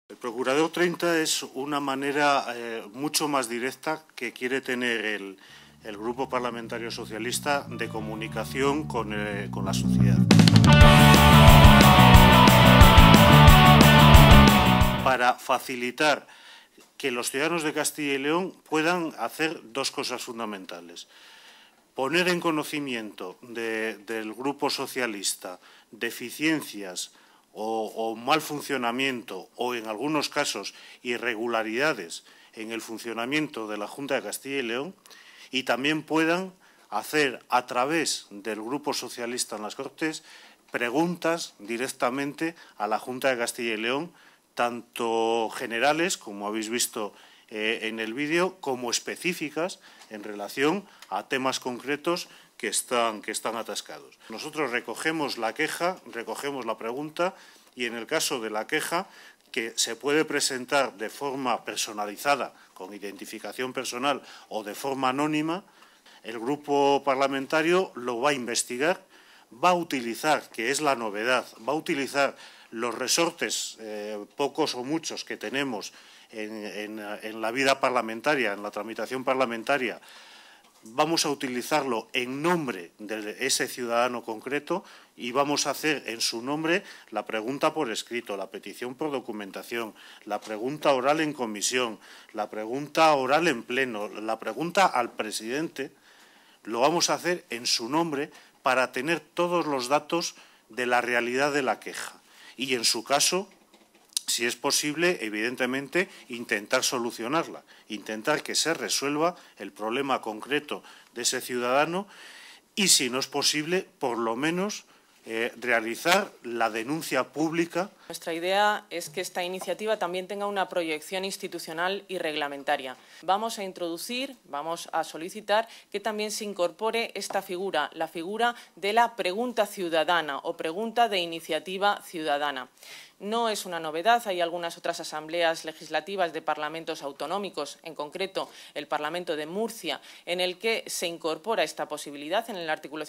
El Procurador 30 es una manera mucho más directa que quiere tener el Grupo Parlamentario Socialista de comunicación con la sociedad. Para facilitar que los ciudadanos de Castilla y León puedan hacer dos cosas fundamentales. Poner en conocimiento del Grupo Socialista deficiencias o mal funcionamiento o, en algunos casos, irregularidades en el funcionamiento de la Junta de Castilla y León, y también puedan hacer, a través del Grupo Socialista en las Cortes, preguntas directamente a la Junta de Castilla y León, tanto generales, como habéis visto en el vídeo, como específicas en relación a temas concretos que están atascados. Nosotros recogemos la queja, recogemos la pregunta y, en el caso de la queja, que se puede presentar de forma personalizada, con identificación personal o de forma anónima, el grupo parlamentario lo va a investigar, va a utilizar, que es la novedad, va a utilizar los resortes, pocos o muchos, que tenemos en la vida parlamentaria, en la tramitación parlamentaria. Vamos a utilizarlo en nombre de ese ciudadano concreto y vamos a hacer en su nombre la pregunta por escrito, la petición por documentación, la pregunta oral en comisión, la pregunta oral en pleno, la pregunta al presidente. Lo vamos a hacer en su nombre para tener todos los datos de la realidad de la queja. Y, en su caso, si es posible, evidentemente, intentar solucionarla, intentar que se resuelva el problema concreto de ese ciudadano y, si no es posible, por lo menos realizar la denuncia pública. Nuestra idea es que esta iniciativa también tenga una proyección institucional y reglamentaria. Vamos a introducir, vamos a solicitar que también se incorpore esta figura, la figura de la pregunta ciudadana o pregunta de iniciativa ciudadana. No es una novedad, hay algunas otras asambleas legislativas de parlamentos autonómicos, en concreto el Parlamento de Murcia, en el que se incorpora esta posibilidad en el artículo